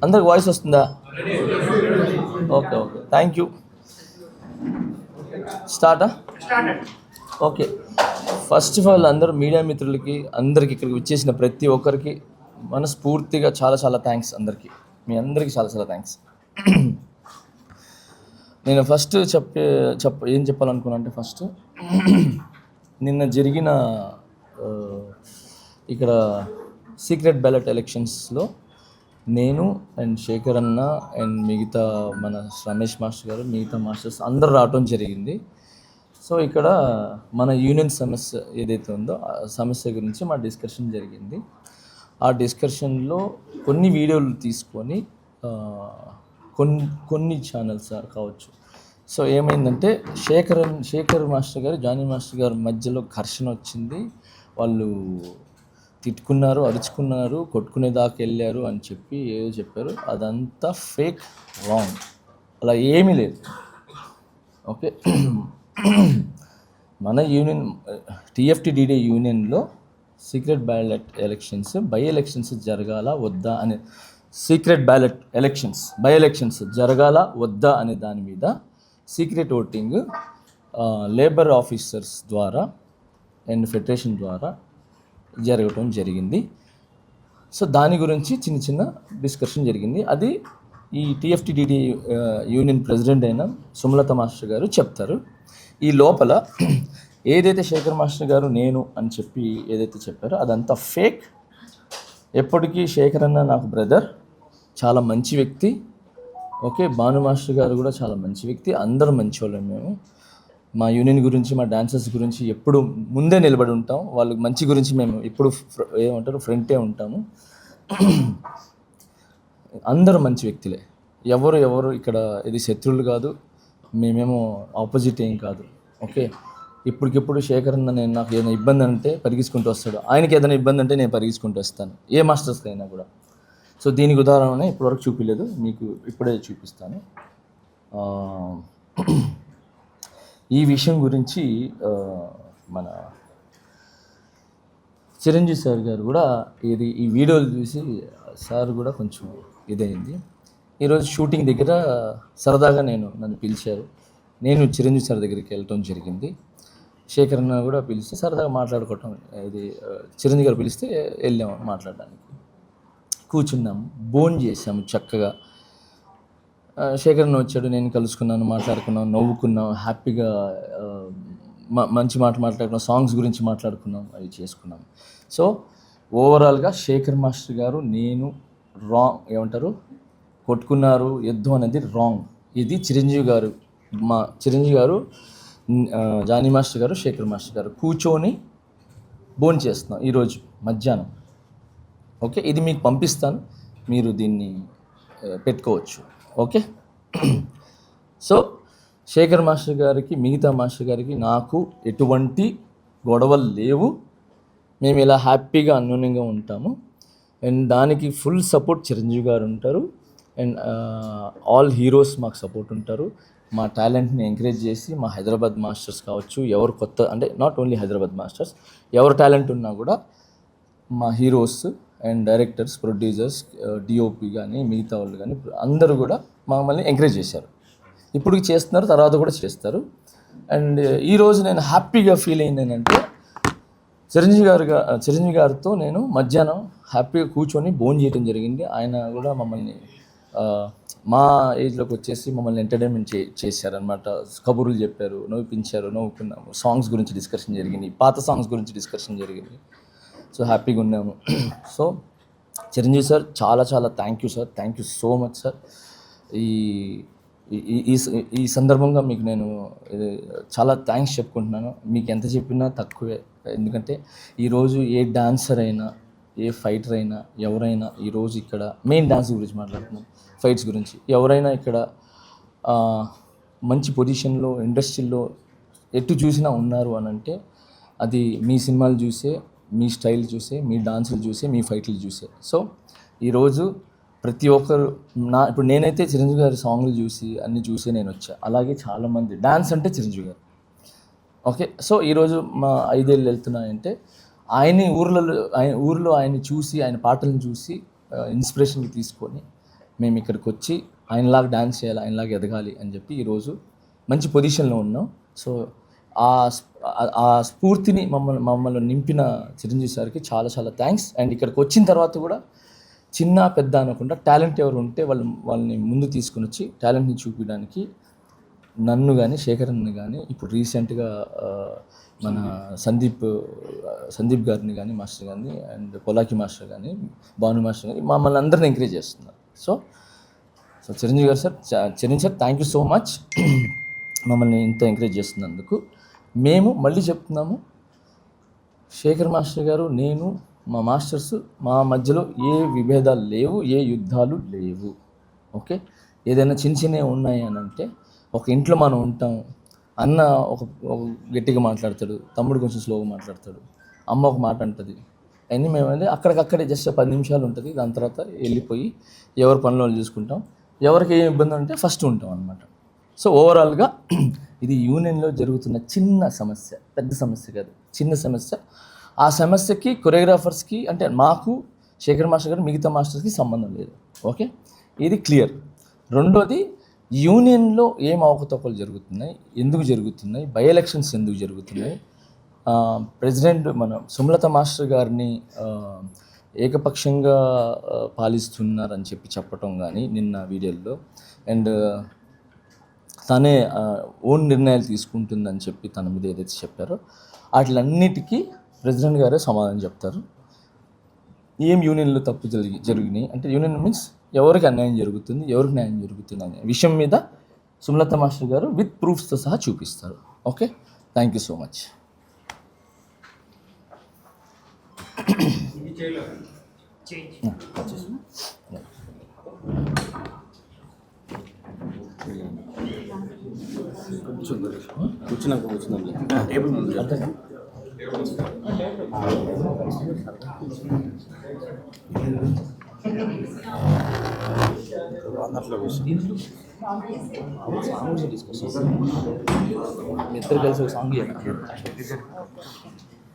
అందరికి వాయిస్ వస్తుందా? Okay okay, thank you. స్టార్టా? ఓకే. ఫస్ట్ ఆఫ్ ఆల్ అందరూ మీడియా మిత్రులకి, అందరికి ఇక్కడికి వచ్చేసిన ప్రతి ఒక్కరికి మనస్ఫూర్తిగా చాలా చాలా థ్యాంక్స్. అందరికీ, మీ అందరికీ చాలా చాలా థ్యాంక్స్. నేను ఫస్ట్ ఏం చెప్పాలనుకున్నా అంటే, ఫస్ట్ నిన్న జరిగిన ఇక్కడ సీక్రెట్ బ్యాలెట్ ఎలక్షన్స్లో నేను అండ్ శేఖర్ అన్న అండ్ మిగతా మన రమేష్ మాస్టర్ గారు, మిగతా మాస్టర్స్ అందరూ రావటం జరిగింది. సో ఇక్కడ మన యూనియన్ సమస్య ఏదైతే ఉందో ఆ సమస్య గురించి మా డిస్కషన్ జరిగింది. ఆ డిస్కషన్లో కొన్ని వీడియోలు తీసుకొని కొన్ని ఛానల్స్ కావచ్చు. సో ఏమైందంటే శేఖర్ మాస్టర్ గారు, జానీ మాస్టర్ గారు మధ్యలో ఘర్షణ వచ్చింది. వాళ్ళు తిట్టుకున్నారు, అరుచుకున్నారు, కొట్టుకునేదాకా వెళ్ళారు అని చెప్పి ఏదో చెప్పారు. అదంతా ఫేక్, రాంగ్. అలా ఏమీ లేదు. ఓకే, మన యూనియన్ టీఎఫ్టీడీడీ యూనియన్లో secret ballot elections, by elections జరగాల వద్దా అనే secret ballot elections, by elections జరగాల వద్దా అనే దాని మీద సీక్రెట్ ఓటింగ్ లేబర్ ఆఫీసర్స్ ద్వారా అండ్ ఫెడరేషన్ ద్వారా జరగటం జరిగింది. సో దాని గురించి చిన్న చిన్న డిస్కషన్ జరిగింది. అది ఈ టీఎఫ్టీడీడీ యూనియన్ ప్రెసిడెంట్ అయిన సుమలత మాస్టర్ గారు చెప్తారు. ఈ లోపల ఏదైతే శేఖర్ మాస్టర్ గారు నేను అని చెప్పి ఏదైతే చెప్పారో అదంతా ఫేక్. ఎప్పటికీ శేఖర్ అన్న నాకు బ్రదర్, చాలా మంచి వ్యక్తి. ఓకే, భాను మాస్టర్ గారు కూడా చాలా మంచి వ్యక్తి. అందరూ మంచి వాళ్ళం. మేము మా యూనియన్ గురించి, మా డాన్సర్స్ గురించి ఎప్పుడు ముందే నిలబడి ఉంటాం. వాళ్ళ మంచి గురించి మేము ఎప్పుడు ఏమంటారు ఫ్రంటే ఉంటాము. అందరూ మంచి వ్యక్తులే. ఎవరు ఇక్కడ ఇది శత్రువులు కాదు, మేమేమో ఆపోజిట్ ఏం కాదు. ఓకే, ఇప్పటికిప్పుడు శేఖర్ అన్న నేను నాకు ఏదైనా ఇబ్బంది అంటే పరిగెత్తుకుంటూ వస్తాడు, ఆయనకి ఏదైనా ఇబ్బంది అంటే నేను పరిగెత్తుకుంటూ వస్తాను, ఏ మాస్టర్స్కి అయినా కూడా. సో దీనికి ఉదాహరణ ఇప్పటివరకు చూపించలేదు, మీకు ఇప్పుడే చూపిస్తాను. ఈ విషయం గురించి మన చిరంజీవి సార్ గారు కూడా ఈ వీడియోలు చూసి సార్ కూడా కొంచెం ఇదైంది. ఈరోజు షూటింగ్ దగ్గర సరదాగా నన్ను పిలిచారు. నేను చిరంజీవి సార్ దగ్గరికి వెళ్ళటం జరిగింది. శేఖర్ అన్న కూడా పిలిస్తే సరదాగా మాట్లాడుకోవటం, ఇది చిరంజీవి గారు పిలిస్తే వెళ్ళాము మాట్లాడడానికి. కూర్చున్నాము, భోజనం చేసాము చక్కగా. శేఖర్ అన్న వచ్చాడు, నేను కలుసుకున్నాను, మాట్లాడుకున్నాం, నవ్వుకున్నాం, హ్యాపీగా మంచి మాట్లాడుకున్నాం, సాంగ్స్ గురించి మాట్లాడుకున్నాం, అవి చేసుకున్నాం. సో ఓవరాల్గా శేఖర్ మాస్టర్ గారు నేను ఏమంటారు కొట్టుకున్నారు, యుద్ధం అనేది రాంగ్. ఇది చిరంజీవి గారు జానీ మాస్టర్ గారు, శేఖర్ మాస్టర్ గారు కూర్చొని భోజనం చేస్తున్నాం ఈరోజు మధ్యాహ్నం. ఓకే, ఇది మీకు పంపిస్తాను, మీరు దీన్ని పెట్టుకోవచ్చు. ఓకే, సో శేఖర్ మాస్టర్ గారికి, మిగతా మాస్టర్ గారికి నాకు ఎటువంటి గొడవలు లేవు. మేము ఇలా హ్యాపీగా అన్యోన్యంగా ఉంటాము. అండ్ దానికి ఫుల్ సపోర్ట్ చిరంజీవి గారు ఉంటారు. అండ్ ఆల్ హీరోస్ మాకు సపోర్ట్ ఉంటారు. మా టాలెంట్ని ఎంకరేజ్ చేసి మా హైదరాబాద్ మాస్టర్స్ కావచ్చు, ఎవరు కొత్త అంటే నాట్ ఓన్లీ హైదరాబాద్ మాస్టర్స్, ఎవరు టాలెంట్ ఉన్నా కూడా మా heroes and directors, producers, DOP కానీ మిగతా వాళ్ళు కానీ అందరూ కూడా మమ్మల్ని ఎంకరేజ్ చేశారు. ఇప్పుడు చేస్తున్నారు, తర్వాత కూడా చేస్తారు. అండ్ ఈరోజు నేను హ్యాపీగా ఫీల్ అయింది ఏంటంటే, చిరంజీవి గారితో నేను మధ్యాహ్నం హ్యాపీగా కూర్చొని భోజనం చేయడం జరిగింది. ఆయన కూడా మమ్మల్ని మా ఏజ్లోకి వచ్చేసి మమ్మల్ని ఎంటర్టైన్మెంట్ చేశారనమాట. కబుర్లు చెప్పారు, నవ్విపించారు, నవ్వుకున్నాము, సాంగ్స్ గురించి డిస్కషన్ జరిగింది, పాత సాంగ్స్ గురించి డిస్కషన్ జరిగింది. సో హ్యాపీగా ఉన్నాము. సో చిరంజీవి సార్ చాలా చాలా thank you sir, thank you so much sir. ఈ సందర్భంగా మీకు నేను చాలా థ్యాంక్స్ చెప్పుకుంటున్నాను. మీకు ఎంత చెప్పినా తక్కువే. ఎందుకంటే ఈరోజు ఏ డాన్సర్ అయినా, ఏ ఫైటర్ అయినా, ఎవరైనా ఈరోజు ఇక్కడ మెయిన్ డాన్స్ గురించి మాట్లాడుతున్నాం, ఫైట్స్ గురించి, ఎవరైనా ఇక్కడ మంచి పొజిషన్లో ఇండస్ట్రీలో ఎటు చూసినా ఉన్నారు అని అంటే అది మీ సినిమాలు చూసే, మీ స్టైల్ చూసే, మీ డాన్సులు చూసే, మీ ఫైట్లు చూసే. సో ఈరోజు ప్రతి ఒక్కరు ఇప్పుడు నేనైతే చిరంజీవి గారి సాంగ్లు చూసి అన్నీ చూసి నేను వచ్చా. అలాగే చాలామంది డాన్స్ అంటే చిరంజీవి గారు. ఓకే, సో ఈరోజు మా 5 ఏళ్ళు వెళ్తున్నాయంటే ఊర్లో ఆయన్ని చూసి ఆయన పాటలను చూసి ఇన్స్పిరేషన్ తీసుకొని మేము ఇక్కడికి వచ్చి ఆయనలాగా డాన్స్ చేయాలి, ఆయనలాగా ఎదగాలి అని చెప్పి ఈరోజు మంచి పొజిషన్లో ఉన్నాం. సో ఆ స్ఫూర్తిని మమ్మల్ని నింపిన చిరంజీవి సార్కి చాలా చాలా థ్యాంక్స్. అండ్ ఇక్కడికి వచ్చిన తర్వాత కూడా చిన్న పెద్ద అనకుండా టాలెంట్ ఎవరు ఉంటే వాళ్ళని ముందు తీసుకుని వచ్చి టాలెంట్ని చూపించడానికి నన్ను కానీ శేఖరన్ని కానీ ఇప్పుడు రీసెంట్గా మన సందీప్ గారిని కానీ మాస్టర్ కానీ అండ్ పొలాకి మాస్టర్ కానీ భాను మాస్టర్ కానీ మమ్మల్ని అందరిని ఎంకరేజ్ చేస్తున్నారు. సో చిరంజీవి గారు sir, Chiranjeevi sir thank you so much మమ్మల్ని ఇంత ఎంకరేజ్ చేస్తున్నందుకు. మేము మళ్ళీ చెప్తున్నాము, శేఖర్ మాస్టర్ గారు, నేను, మా మాస్టర్స్, మా మధ్యలో ఏ విభేదాలు లేవు, ఏ యుద్ధాలు లేవు. ఓకే, ఏదైనా చిన్నవి ఉన్నాయి అని అంటే ఒక ఇంట్లో మనం ఉంటాం, అన్న ఒక గట్టిగా మాట్లాడతాడు, తమ్ముడు కొంచెం స్లోగా మాట్లాడతాడు, అమ్మ ఒక మాట అంటుంది, అన్నీ మేమైతే అక్కడికక్కడే జస్ట్ 10 నిమిషాలు ఉంటుంది. దాని తర్వాత వెళ్ళిపోయి ఎవరి పనులు వాళ్ళు చూసుకుంటాం. ఎవరికి ఏం ఇబ్బంది ఉంటే ఫస్ట్ ఉంటాం అనమాట. సో ఓవరాల్గా ఇది యూనియన్లో జరుగుతున్న చిన్న సమస్య, పెద్ద సమస్య కాదు, చిన్న సమస్య. ఆ సమస్యకి కొరియోగ్రాఫర్స్కి అంటే మాకు, శేఖర్ మాస్టర్ గారు, మిగతా మాస్టర్స్కి సంబంధం లేదు. ఓకే, ఇది క్లియర్. రెండోది, యూనియన్లో ఏం అవకతవకలు జరుగుతున్నాయి, ఎందుకు జరుగుతున్నాయి, బై ఎలక్షన్స్ ఎందుకు జరుగుతున్నాయి, ప్రెసిడెంట్ మన సుమలత మాస్టర్ గారిని ఏకపక్షంగా పాలిస్తున్నారని చెప్పటం కానీ నిన్న వీడియోలో, అండ్ తనే ఓన్ నిర్ణయాలు తీసుకుంటుందని చెప్పి తన మీద ఏదైతే చెప్పారో వాటిలన్నిటికీ ప్రెసిడెంట్ గారే సమాధానం చెప్తారు. ఏం యూనియన్లో తప్పు జరిగినాయి అంటే, యూనియన్ మీన్స్ ఎవరికి అన్యాయం జరుగుతుంది, ఎవరికి న్యాయం జరుగుతుంది అనే విషయం మీద సుమలత మాస్టర్ గారు విత్ ప్రూఫ్స్తో సహా చూపిస్తారు. Okay, thank you so much. కూర్చున్నాం టేబుల్ ముందు సాంగ్ కలిసి ఒక సాంగ్